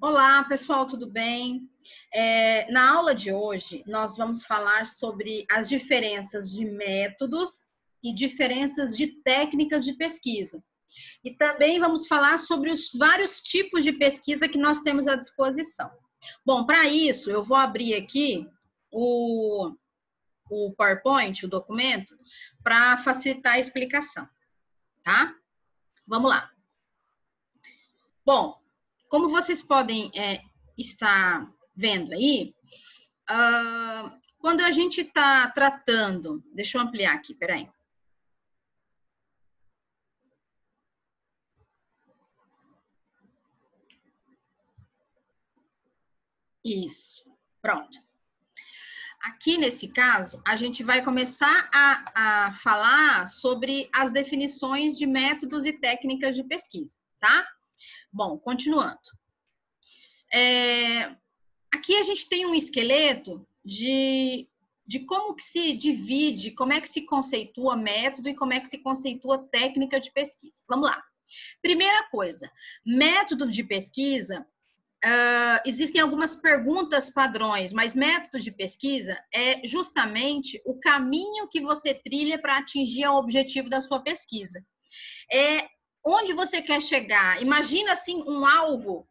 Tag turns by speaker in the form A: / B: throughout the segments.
A: Olá, pessoal, tudo bem? Na aula de hoje, nós vamos falar sobre as diferenças de métodos e diferenças de técnicas de pesquisa. E também vamos falar sobre os vários tipos de pesquisa que nós temos à disposição. Bom, para isso, eu vou abrir aqui o PowerPoint, o documento, para facilitar a explicação, tá? Vamos lá. Bom, como vocês podem estar vendo aí, quando a gente está tratando, deixa eu ampliar aqui, peraí. Isso, pronto. Aqui nesse caso, a gente vai começar a falar sobre as definições de métodos e técnicas de pesquisa, tá? Bom, continuando. Aqui a gente tem um esqueleto de como que se divide, como é que se conceitua método e como é que se conceitua técnica de pesquisa. Vamos lá. Primeira coisa, método de pesquisa, existem algumas perguntas padrões, mas método de pesquisa é justamente o caminho que você trilha para atingir o objetivo da sua pesquisa. Onde você quer chegar? Imagina assim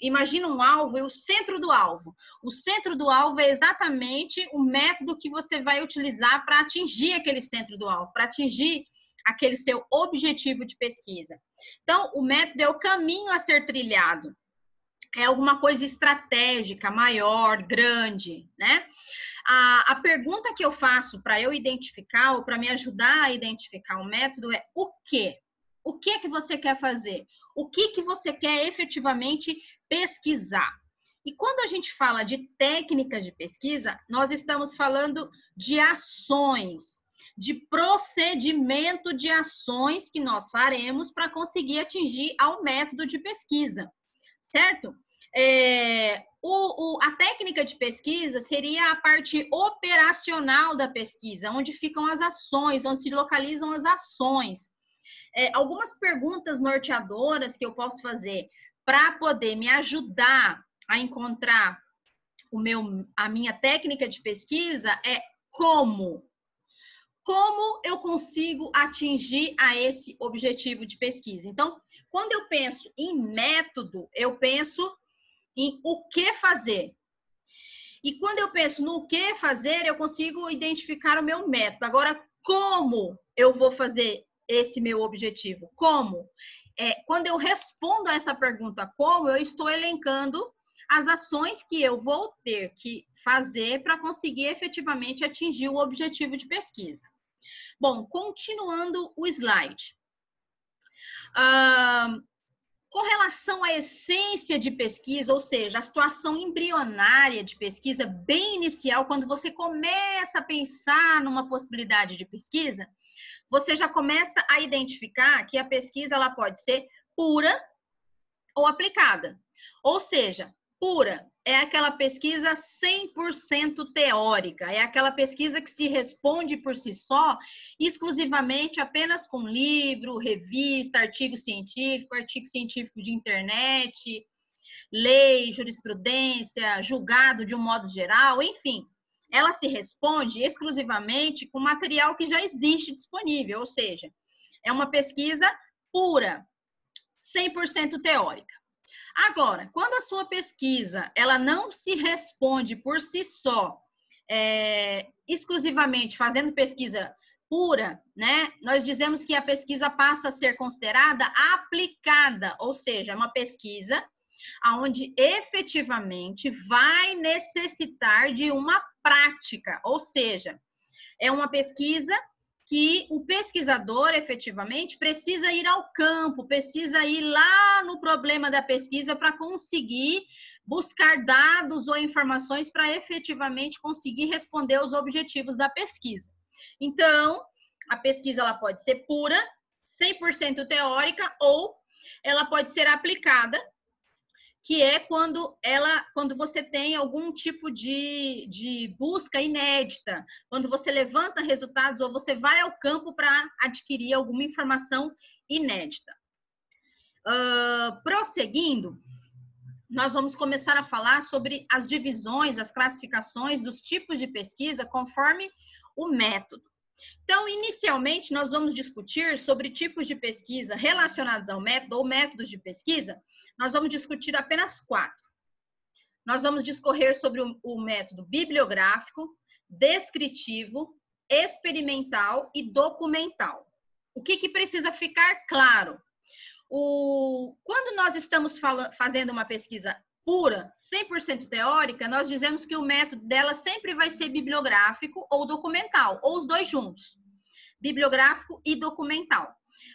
A: imagina um alvo e o centro do alvo. O centro do alvo é exatamente o método que você vai utilizar para atingir aquele centro do alvo, para atingir aquele seu objetivo de pesquisa. Então, o método é o caminho a ser trilhado. É alguma coisa estratégica, maior, grande, né? A pergunta que eu faço para eu identificar ou para me ajudar a identificar o método é o quê? O que é que você quer fazer? O que você quer efetivamente pesquisar? E quando a gente fala de técnicas de pesquisa, nós estamos falando de ações, de procedimento de ações que nós faremos para conseguir atingir ao método de pesquisa, certo? A técnica de pesquisa seria a parte operacional da pesquisa, onde ficam as ações, onde se localizam as ações. Algumas perguntas norteadoras que eu posso fazer para poder me ajudar a encontrar a minha técnica de pesquisa é como? Como eu consigo atingir a esse objetivo de pesquisa? Então, quando eu penso em método, eu penso em o que fazer. E quando eu penso no que fazer, eu consigo identificar o meu método. Agora, como eu vou fazer esse meu objetivo? Como? Quando eu respondo a essa pergunta, como, eu estou elencando as ações que eu vou ter que fazer para conseguir efetivamente atingir o objetivo de pesquisa. Bom, continuando o slide. Com relação à essência de pesquisa, ou seja, a situação embrionária de pesquisa, bem inicial, quando você começa a pensar numa possibilidade de pesquisa, você já começa a identificar que a pesquisa ela pode ser pura ou aplicada. Ou seja, pura é aquela pesquisa 100% teórica, é aquela pesquisa que se responde por si só, exclusivamente apenas com livro, revista, artigo científico de internet, lei, jurisprudência, julgado de um modo geral, enfim. Ela se responde exclusivamente com material que já existe disponível, ou seja, é uma pesquisa pura, 100% teórica. Agora, quando a sua pesquisa ela não se responde por si só, exclusivamente fazendo pesquisa pura, né? Nós dizemos que a pesquisa passa a ser considerada aplicada, ou seja, é uma pesquisa onde efetivamente vai necessitar de uma prática, ou seja, é uma pesquisa que o pesquisador efetivamente precisa ir ao campo, precisa ir lá no problema da pesquisa para conseguir buscar dados ou informações para efetivamente conseguir responder aos objetivos da pesquisa. Então, a pesquisa ela pode ser pura, 100% teórica, ou ela pode ser aplicada, que é quando você tem algum tipo de busca inédita, quando você levanta resultados ou você vai ao campo para adquirir alguma informação inédita. Prosseguindo, nós vamos começar a falar sobre as divisões, as classificações dos tipos de pesquisa conforme o método. Então, inicialmente, nós vamos discutir sobre tipos de pesquisa relacionados ao método ou métodos de pesquisa. Nós vamos discutir apenas 4. Nós vamos discorrer sobre o método bibliográfico, descritivo, experimental e documental. O que precisa ficar claro? Quando nós estamos fazendo uma pesquisa pura, 100% teórica, nós dizemos que o método dela sempre vai ser bibliográfico ou documental, ou os dois juntos, bibliográfico e documental.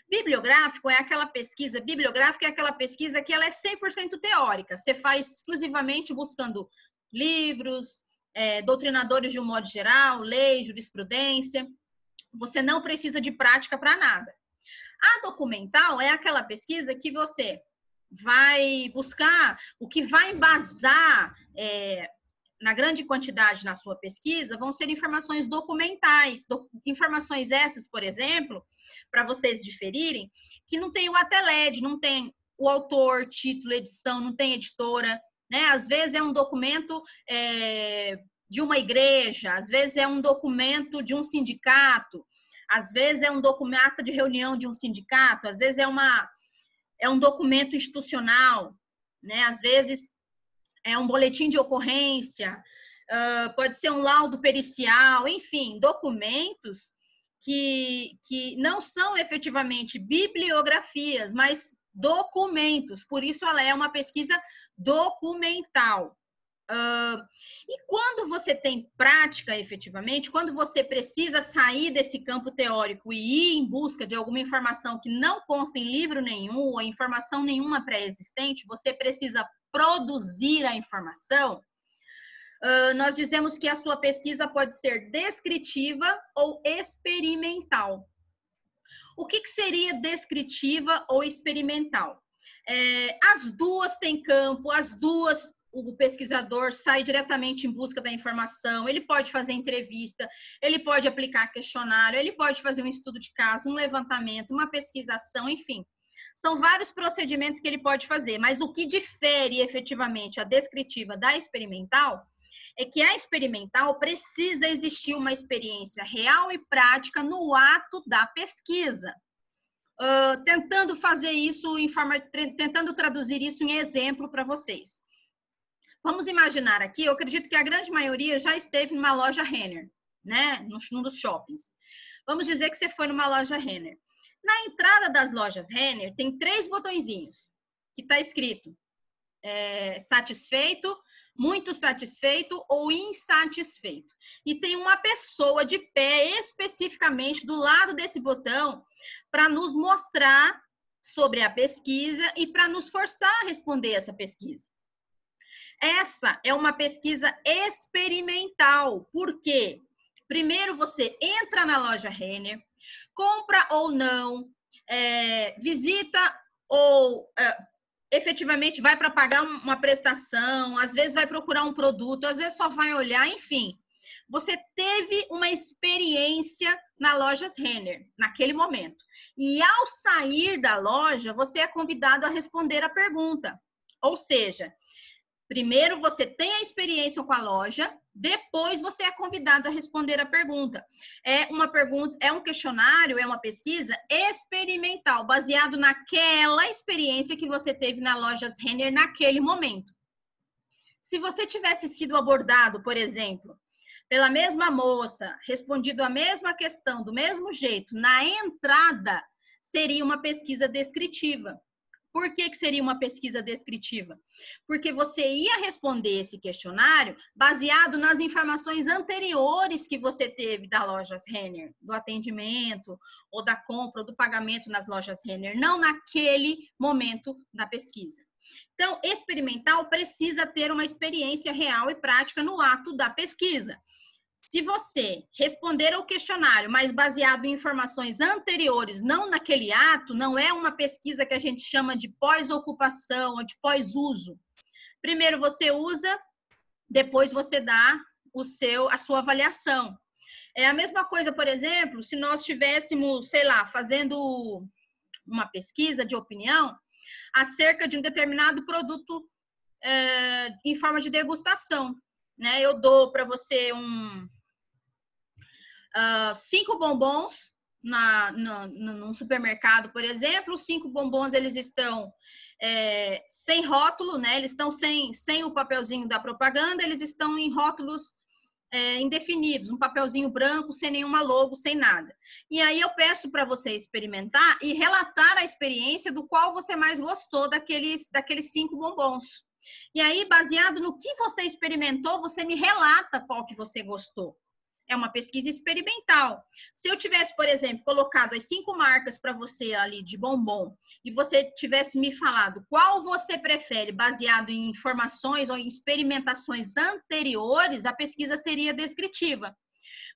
A: Bibliográfico é aquela pesquisa, bibliográfica é aquela pesquisa que ela é 100% teórica, você faz exclusivamente buscando livros, doutrinadores de um modo geral, lei, jurisprudência, você não precisa de prática para nada. A documental é aquela pesquisa que você vai buscar, o que vai embasar na grande quantidade na sua pesquisa vão ser informações documentais, informações essas, por exemplo, para vocês diferirem, que não tem o ATLED, não tem o autor, título, edição, não tem editora, né? Às vezes é um documento de uma igreja, às vezes é um documento de um sindicato, às vezes é um documento de reunião de um sindicato, às vezes é um documento institucional, né? Às vezes é um boletim de ocorrência, pode ser um laudo pericial, enfim, documentos que não são efetivamente bibliografias, mas documentos, por isso ela é uma pesquisa documental. E quando você tem prática, efetivamente, quando você precisa sair desse campo teórico e ir em busca de alguma informação que não consta em livro nenhum, ou informação nenhuma pré-existente, você precisa produzir a informação, nós dizemos que a sua pesquisa pode ser descritiva ou experimental. O que seria descritiva ou experimental? As duas têm campo, as duas, o pesquisador sai diretamente em busca da informação, ele pode fazer entrevista, ele pode aplicar questionário, ele pode fazer um estudo de caso, um levantamento, uma pesquisação, enfim. São vários procedimentos que ele pode fazer, mas o que difere efetivamente a descritiva da experimental é que a experimental precisa existir uma experiência real e prática no ato da pesquisa. Tentando fazer isso tentando traduzir isso em exemplo para vocês. Vamos imaginar aqui, eu acredito que a grande maioria já esteve numa loja Renner, né? Num dos shoppings. Vamos dizer que você foi numa loja Renner. Na entrada das lojas Renner tem 3 botõezinhos que está escrito satisfeito, muito satisfeito ou insatisfeito. E tem uma pessoa de pé especificamente do lado desse botão para nos mostrar sobre a pesquisa e para nos forçar a responder essa pesquisa. Essa é uma pesquisa experimental. Por quê? Primeiro você entra na loja Renner, compra ou não, visita ou efetivamente vai para pagar uma prestação, às vezes vai procurar um produto, às vezes só vai olhar, enfim. Você teve uma experiência na loja Renner, naquele momento. E ao sair da loja, você é convidado a responder a pergunta. Ou seja, primeiro você tem a experiência com a loja, depois você é convidado a responder a pergunta. É um questionário, é uma pesquisa experimental, baseado naquela experiência que você teve na loja Renner naquele momento. Se você tivesse sido abordado, por exemplo, pela mesma moça, respondido a mesma questão do mesmo jeito, na entrada, seria uma pesquisa descritiva. Por que seria uma pesquisa descritiva? Porque você ia responder esse questionário baseado nas informações anteriores que você teve da lojas Renner, do atendimento, ou da compra, ou do pagamento nas lojas Renner, não naquele momento da pesquisa. Então, experimental precisa ter uma experiência real e prática no ato da pesquisa. Se você responder ao questionário, mas baseado em informações anteriores, não naquele ato, não é uma pesquisa que a gente chama de pós-ocupação ou de pós-uso. Primeiro você usa, depois você dá a sua avaliação. É a mesma coisa, por exemplo, se nós estivéssemos, sei lá, fazendo uma pesquisa de opinião acerca de um determinado produto em forma de degustação, né? Eu dou para você 5 bombons num supermercado, por exemplo. Os 5 bombons, eles estão sem rótulo, né? Eles estão sem o papelzinho da propaganda, eles estão em rótulos indefinidos, um papelzinho branco, sem nenhuma logo, sem nada. E aí eu peço para você experimentar e relatar a experiência do qual você mais gostou daqueles 5 bombons. E aí, baseado no que você experimentou, você me relata qual que você gostou. É uma pesquisa experimental. Se eu tivesse, por exemplo, colocado as 5 marcas para você ali de bombom e você tivesse me falado qual você prefere baseado em informações ou em experimentações anteriores, a pesquisa seria descritiva.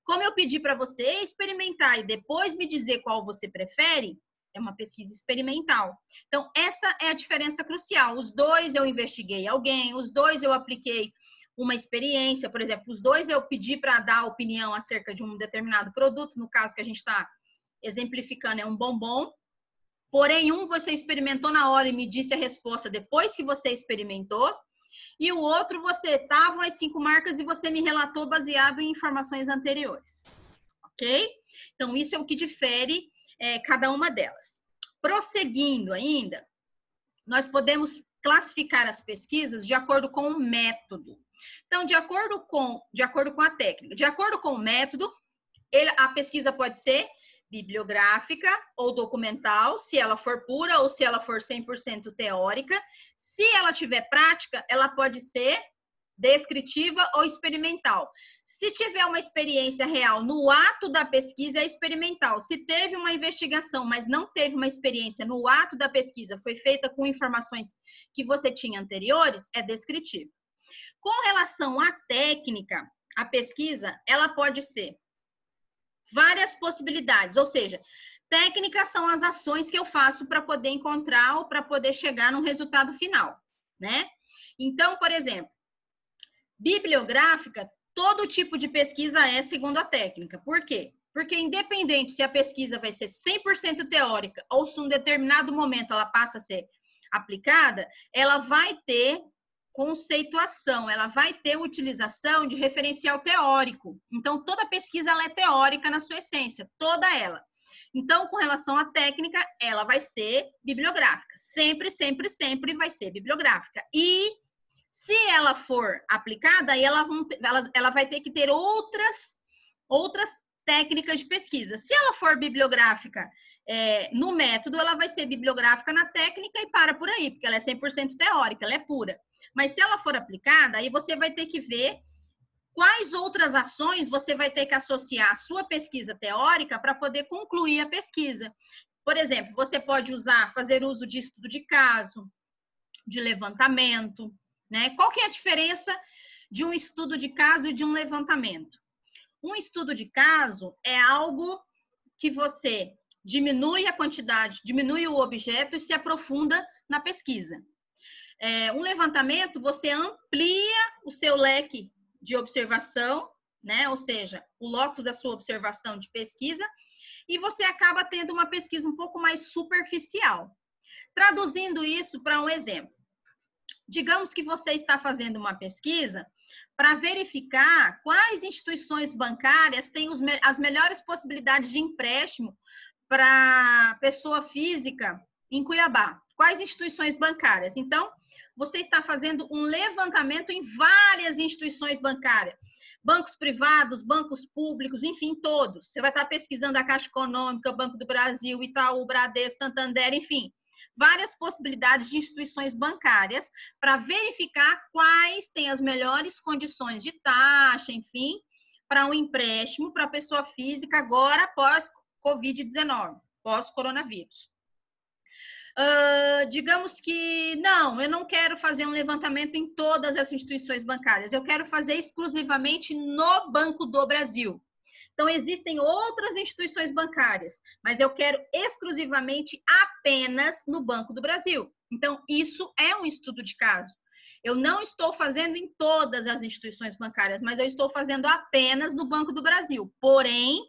A: Como eu pedi para você experimentar e depois me dizer qual você prefere, é uma pesquisa experimental. Então, essa é a diferença crucial. Os 2 eu investiguei alguém, os 2 eu apliquei uma experiência, por exemplo, os 2 eu pedi para dar opinião acerca de um determinado produto, no caso que a gente está exemplificando é um bombom, porém você experimentou na hora e me disse a resposta depois que você experimentou, e o outro você estavam as 5 marcas e você me relatou baseado em informações anteriores, ok? Então, isso é o que difere cada uma delas. Prosseguindo ainda, nós podemos classificar as pesquisas de acordo com o método. Então, de acordo com a técnica, de acordo com o método, a pesquisa pode ser bibliográfica ou documental, se ela for pura ou se ela for 100% teórica. Se ela tiver prática, ela pode ser descritiva ou experimental. Se tiver uma experiência real no ato da pesquisa, é experimental. Se teve uma investigação, mas não teve uma experiência no ato da pesquisa, foi feita com informações que você tinha anteriores, é descritiva. Com relação à técnica, a pesquisa, ela pode ser várias possibilidades, ou seja, técnicas são as ações que eu faço para poder encontrar ou para poder chegar no resultado final, né? Então, por exemplo, bibliográfica, todo tipo de pesquisa é segundo a técnica. Por quê? Porque independente se a pesquisa vai ser 100% teórica ou se em um determinado momento ela passa a ser aplicada, ela vai ter conceituação, ela vai ter utilização de referencial teórico. Então, toda pesquisa ela é teórica na sua essência, toda ela. Então, com relação à técnica, ela vai ser bibliográfica. Sempre, sempre, sempre vai ser bibliográfica. E se ela for aplicada, aí ela vai ter que ter outras técnicas de pesquisa. Se ela for bibliográfica no método, ela vai ser bibliográfica na técnica e para por aí, porque ela é 100% teórica, ela é pura. Mas se ela for aplicada, aí você vai ter que ver quais outras ações você vai ter que associar à sua pesquisa teórica para poder concluir a pesquisa. Por exemplo, você pode fazer uso de estudo de caso, de levantamento, né? Qual que é a diferença de um estudo de caso e de um levantamento? Um estudo de caso é algo que você diminui a quantidade, diminui o objeto e se aprofunda na pesquisa. Um levantamento, você amplia o seu leque de observação, né? Ou seja, o locus da sua observação de pesquisa, e você acaba tendo uma pesquisa um pouco mais superficial. Traduzindo isso para um exemplo. Digamos que você está fazendo uma pesquisa para verificar quais instituições bancárias têm as melhores possibilidades de empréstimo para pessoa física em Cuiabá. Quais instituições bancárias? Então, você está fazendo um levantamento em várias instituições bancárias. Bancos privados, bancos públicos, enfim, todos. Você vai estar pesquisando a Caixa Econômica, Banco do Brasil, Itaú, Bradesco, Santander, enfim. Várias possibilidades de instituições bancárias para verificar quais têm as melhores condições de taxa, enfim, para um empréstimo para a pessoa física agora pós-Covid-19, pós-coronavírus. Digamos que não, eu não quero fazer um levantamento em todas as instituições bancárias, eu quero fazer exclusivamente no Banco do Brasil. Então, existem outras instituições bancárias, mas eu quero exclusivamente apenas no Banco do Brasil. Então, isso é um estudo de caso. Eu não estou fazendo em todas as instituições bancárias, mas eu estou fazendo apenas no Banco do Brasil. Porém,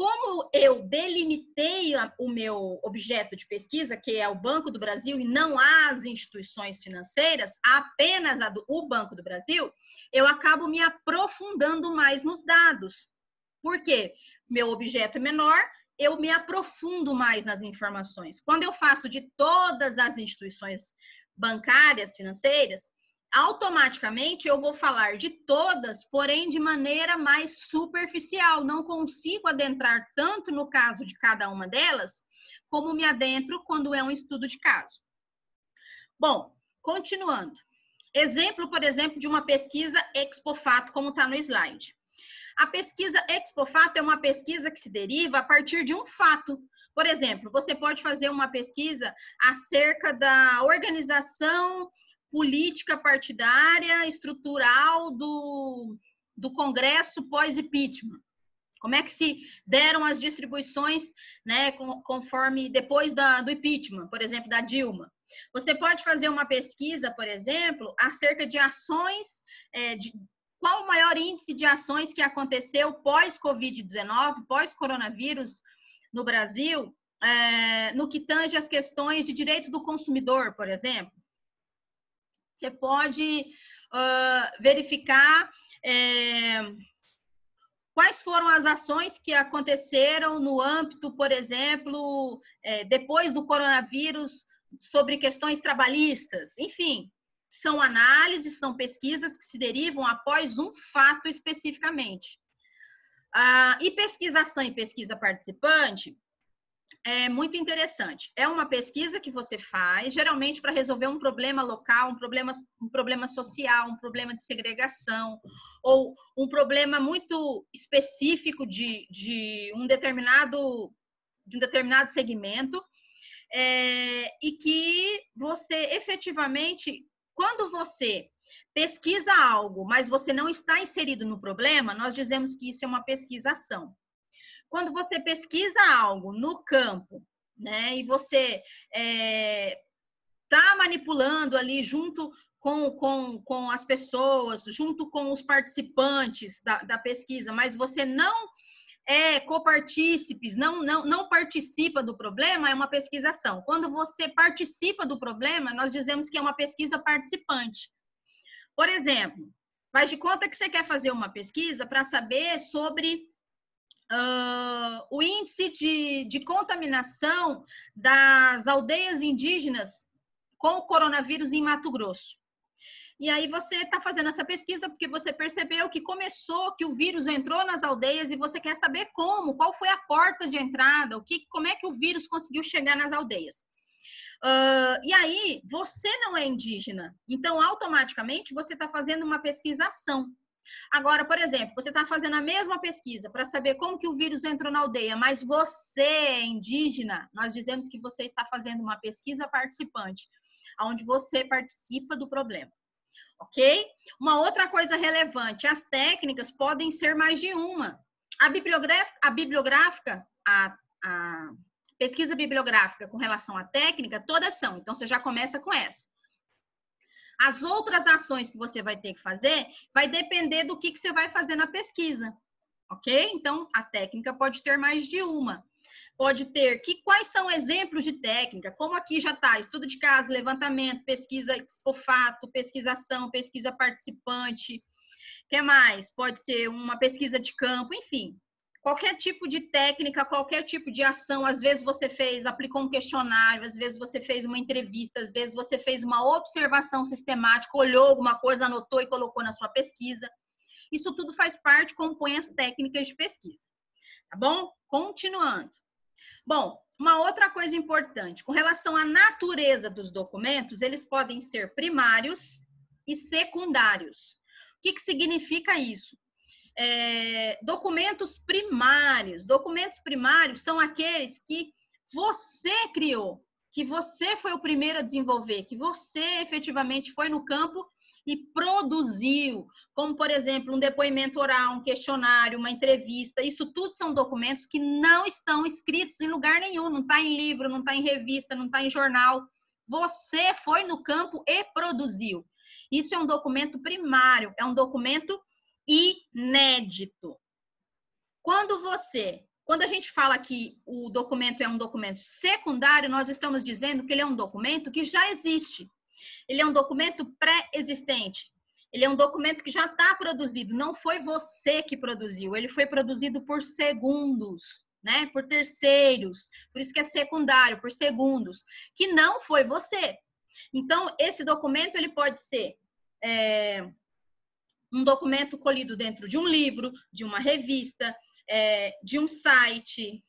A: como eu delimitei o meu objeto de pesquisa, que é o Banco do Brasil, e não as instituições financeiras, apenas o Banco do Brasil, eu acabo me aprofundando mais nos dados. Por quê? Meu objeto é menor, eu me aprofundo mais nas informações. Quando eu faço de todas as instituições bancárias, financeiras, automaticamente eu vou falar de todas, porém de maneira mais superficial. Não consigo adentrar tanto no caso de cada uma delas, como me adentro quando é um estudo de caso. Bom, continuando. Exemplo, por exemplo, de uma pesquisa ex-post-facto, como está no slide. A pesquisa ex-post-facto é uma pesquisa que se deriva a partir de um fato. Por exemplo, você pode fazer uma pesquisa acerca da organização política partidária estrutural do Congresso pós-impeachment. Como é que se deram as distribuições, né, conforme depois do impeachment, por exemplo, da Dilma. Você pode fazer uma pesquisa, por exemplo, acerca de ações, qual o maior índice de ações que aconteceu pós-Covid-19, pós-coronavírus no Brasil, no que tange as questões de direito do consumidor, por exemplo. Você pode verificar quais foram as ações que aconteceram no âmbito, por exemplo, depois do coronavírus, sobre questões trabalhistas. Enfim, são análises, são pesquisas que se derivam após um fato especificamente. E pesquisação e pesquisa participante é muito interessante. É uma pesquisa que você faz, geralmente para resolver um problema local, um problema social, um problema de segregação, ou um problema muito específico de um determinado segmento, e que você efetivamente, quando você pesquisa algo, mas você não está inserido no problema, nós dizemos que isso é uma pesquisação. Quando você pesquisa algo no campo, né, e você está manipulando ali junto com as pessoas, junto com os participantes da pesquisa, mas você não copartícipes, não participa do problema, é uma pesquisação. Quando você participa do problema, nós dizemos que é uma pesquisa participante. Por exemplo, faz de conta que você quer fazer uma pesquisa para saber sobre o índice de contaminação das aldeias indígenas com o coronavírus em Mato Grosso. E aí você está fazendo essa pesquisa porque você percebeu que que o vírus entrou nas aldeias e você quer saber qual foi a porta de entrada, como é que o vírus conseguiu chegar nas aldeias. E aí você não é indígena, então automaticamente você está fazendo uma pesquisação. Agora, por exemplo, você está fazendo a mesma pesquisa para saber como que o vírus entrou na aldeia, mas você é indígena, nós dizemos que você está fazendo uma pesquisa participante, onde você participa do problema. Ok? Uma outra coisa relevante, as técnicas podem ser mais de uma. A pesquisa bibliográfica com relação à técnica, todas são. Então, você já começa com essa. As outras ações que você vai ter que fazer, vai depender do que você vai fazer na pesquisa. Ok? Então, a técnica pode ter mais de uma. Pode ter quais são exemplos de técnica, como aqui já está, estudo de caso, levantamento, pesquisa ex-post-facto, pesquisação, pesquisa participante. O que mais? Pode ser uma pesquisa de campo, enfim. Qualquer tipo de técnica, qualquer tipo de ação, às vezes você aplicou um questionário, às vezes você fez uma entrevista, às vezes você fez uma observação sistemática, olhou alguma coisa, anotou e colocou na sua pesquisa. Isso tudo faz parte, compõe as técnicas de pesquisa. Tá bom? Continuando. Bom, uma outra coisa importante, com relação à natureza dos documentos, eles podem ser primários e secundários. O que significa isso? Documentos primários são aqueles que você criou, que você foi o primeiro a desenvolver, que você efetivamente foi no campo e produziu, como, por exemplo, um depoimento oral, um questionário, uma entrevista. Isso tudo são documentos que não estão escritos em lugar nenhum, não está em livro, não está em revista, não está em jornal. Você foi no campo e produziu. Isso é um documento primário, é um documento inédito. Quando você Quando a gente fala que o documento é um documento secundário, nós estamos dizendo que ele é um documento que já existe. Ele é um documento pré-existente. Ele é um documento que já está produzido. Não foi você que produziu. Ele foi produzido por segundos, né? Por terceiros. Por isso que é secundário, por segundos. Que não foi você. Então, esse documento ele pode ser um documento colhido dentro de um livro, de uma revista, de um site,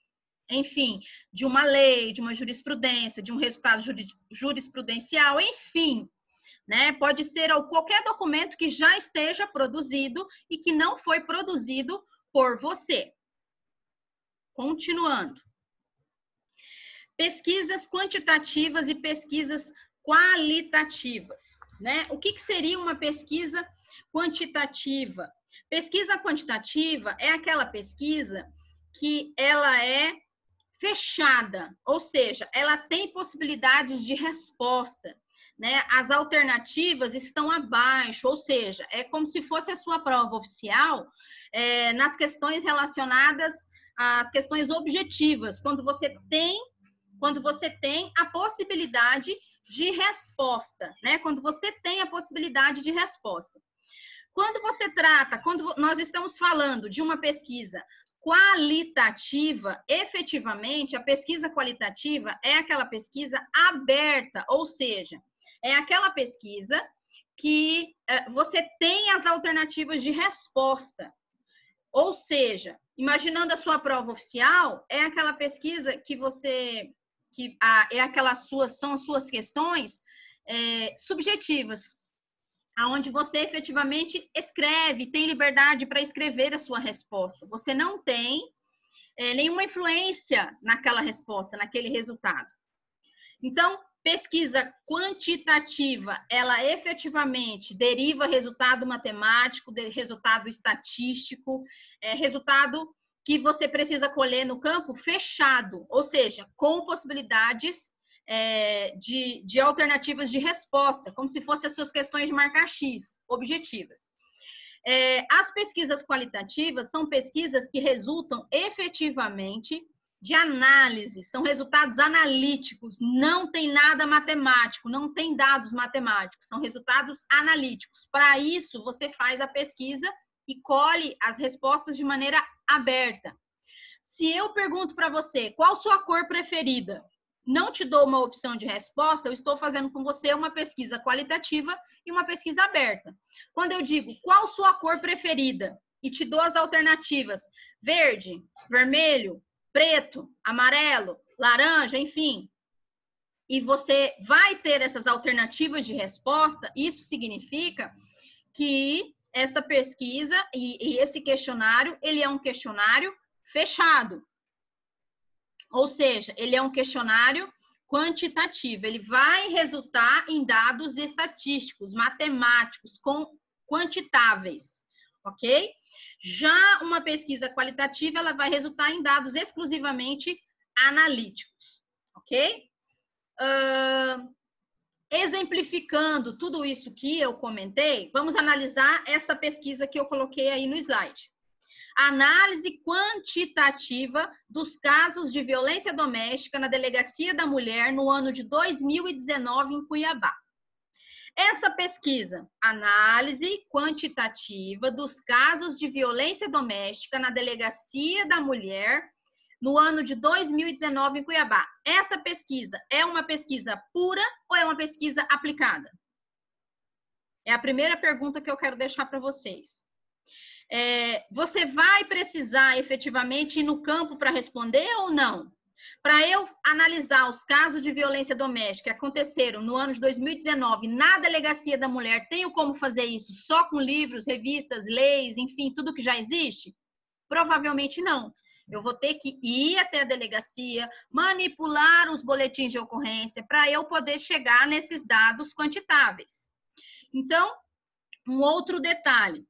A: enfim, de uma lei, de uma jurisprudência, de um resultado jurisprudencial, enfim, né? Pode ser qualquer documento que já esteja produzido e que não foi produzido por você. Continuando. Pesquisas quantitativas e pesquisas qualitativas, né? O que seria uma pesquisa quantitativa? Pesquisa quantitativa é aquela pesquisa que ela é fechada, ou seja, ela tem possibilidades de resposta, né? As alternativas estão abaixo, ou seja, é como se fosse a sua prova oficial nas questões relacionadas às questões objetivas, quando você tem a possibilidade de resposta, né? Quando você tem a possibilidade de resposta. Quando nós estamos falando de uma pesquisa qualitativa, efetivamente, a pesquisa qualitativa é aquela pesquisa aberta, ou seja, é aquela pesquisa que você tem as alternativas de resposta. Ou seja, imaginando a sua prova oficial, é aquela pesquisa são as suas questões subjetivas, aonde você efetivamente escreve, tem liberdade para escrever a sua resposta. Você não tem nenhuma influência naquela resposta, naquele resultado. Então, pesquisa quantitativa, ela efetivamente deriva resultado matemático, resultado estatístico, resultado que você precisa colher no campo fechado, ou seja, com possibilidades de alternativas de resposta, como se fossem as suas questões de marcar X, objetivas. As pesquisas qualitativas são pesquisas que resultam efetivamente de análise, são resultados analíticos, não tem nada matemático, não tem dados matemáticos, são resultados analíticos. Para isso, você faz a pesquisa e colhe as respostas de maneira aberta. Se eu pergunto para você, qual sua cor preferida? Não te dou uma opção de resposta, eu estou fazendo com você uma pesquisa qualitativa e uma pesquisa aberta. Quando eu digo, qual sua cor preferida? E te dou as alternativas, verde, vermelho, preto, amarelo, laranja, enfim. E você vai ter essas alternativas de resposta, isso significa que esta pesquisa e esse questionário, ele é um questionário fechado. Ou seja, ele é um questionário quantitativo, ele vai resultar em dados estatísticos, matemáticos, quantitáveis, ok? Já uma pesquisa qualitativa, ela vai resultar em dados exclusivamente analíticos, ok? Exemplificando tudo isso que eu comentei, vamos analisar essa pesquisa que eu coloquei aí no slide. Análise quantitativa dos casos de violência doméstica na Delegacia da Mulher no ano de 2019 em Cuiabá. Essa pesquisa, análise quantitativa dos casos de violência doméstica na Delegacia da Mulher no ano de 2019 em Cuiabá. Essa pesquisa é uma pesquisa pura ou é uma pesquisa aplicada? É a primeira pergunta que eu quero deixar para vocês. Você vai precisar efetivamente ir no campo para responder ou não? Para eu analisar os casos de violência doméstica que aconteceram no ano de 2019 na Delegacia da Mulher, tenho como fazer isso só com livros, revistas, leis, enfim, tudo que já existe? Provavelmente não. Eu vou ter que ir até a delegacia, manipular os boletins de ocorrência para eu poder chegar nesses dados quantitáveis. Então, um outro detalhe.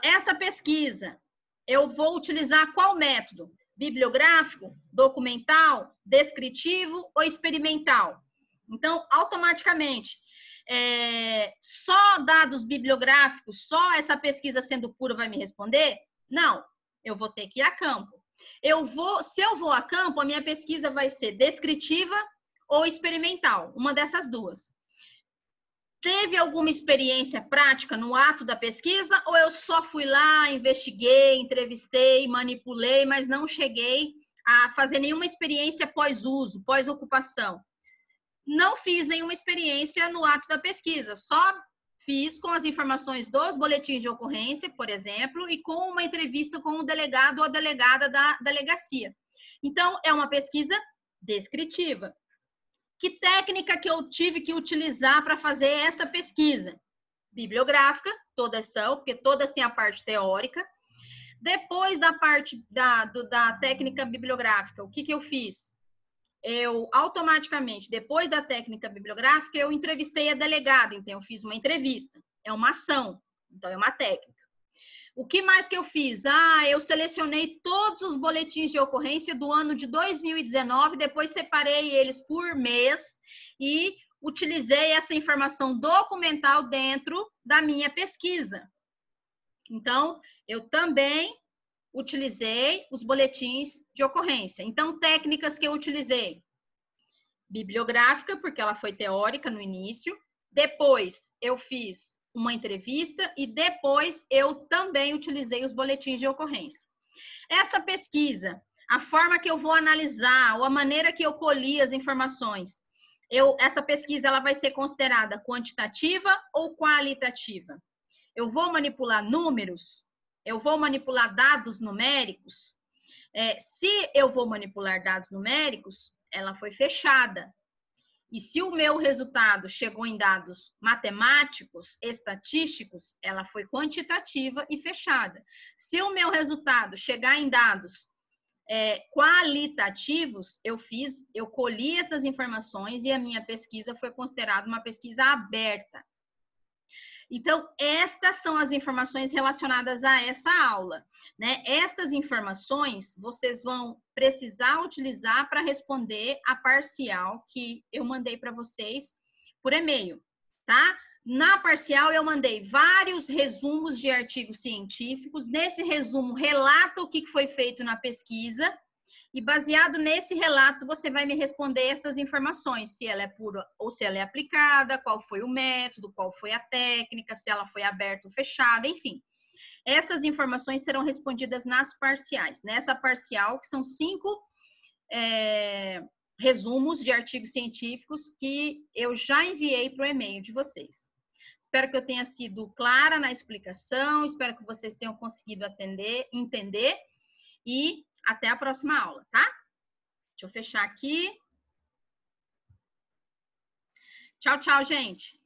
A: Essa pesquisa, eu vou utilizar qual método? Bibliográfico, documental, descritivo ou experimental? Então, automaticamente, só dados bibliográficos, só essa pesquisa sendo pura vai me responder? Não, eu vou ter que ir a campo. Se eu vou a campo, a minha pesquisa vai ser descritiva ou experimental, uma dessas duas. Teve alguma experiência prática no ato da pesquisa ou eu só fui lá, investiguei, entrevistei, manipulei, mas não cheguei a fazer nenhuma experiência pós-uso, pós-ocupação? Não fiz nenhuma experiência no ato da pesquisa, só fiz com as informações dos boletins de ocorrência, por exemplo, e com uma entrevista com o delegado ou a delegada da delegacia. Então, é uma pesquisa descritiva. Que técnica que eu tive que utilizar para fazer esta pesquisa? Bibliográfica, todas são, porque todas têm a parte teórica. Depois da parte da técnica bibliográfica, o que eu fiz? Eu automaticamente, depois da técnica bibliográfica, eu entrevistei a delegada, então eu fiz uma entrevista. É uma ação, então é uma técnica. O que mais que eu fiz? Eu selecionei todos os boletins de ocorrência do ano de 2019, depois separei eles por mês e utilizei essa informação documental dentro da minha pesquisa. Então, eu também utilizei os boletins de ocorrência. Então, técnicas que eu utilizei: bibliográfica, porque ela foi teórica no início. Depois, eu fiz uma entrevista e depois eu também utilizei os boletins de ocorrência. Essa pesquisa, a forma que eu vou analisar, ou a maneira que eu colhi as informações, essa pesquisa ela vai ser considerada quantitativa ou qualitativa? Eu vou manipular números? Eu vou manipular dados numéricos? Se eu vou manipular dados numéricos, ela foi fechada. E se o meu resultado chegou em dados matemáticos, estatísticos, ela foi quantitativa e fechada. Se o meu resultado chegar em dados qualitativos, eu colhi essas informações e a minha pesquisa foi considerada uma pesquisa aberta. Então, estas são as informações relacionadas a essa aula, né? Estas informações vocês vão precisar utilizar para responder a parcial que eu mandei para vocês por e-mail, tá? Na parcial, eu mandei vários resumos de artigos científicos. Nesse resumo, relata o que foi feito na pesquisa. E baseado nesse relato, você vai me responder essas informações, se ela é pura ou se ela é aplicada, qual foi o método, qual foi a técnica, se ela foi aberta ou fechada, enfim. Essas informações serão respondidas nas parciais. Nessa parcial, que são 5 resumos de artigos científicos que eu já enviei para o e-mail de vocês. Espero que eu tenha sido clara na explicação, espero que vocês tenham conseguido entender e até a próxima aula, tá? Deixa eu fechar aqui. Tchau, tchau, gente.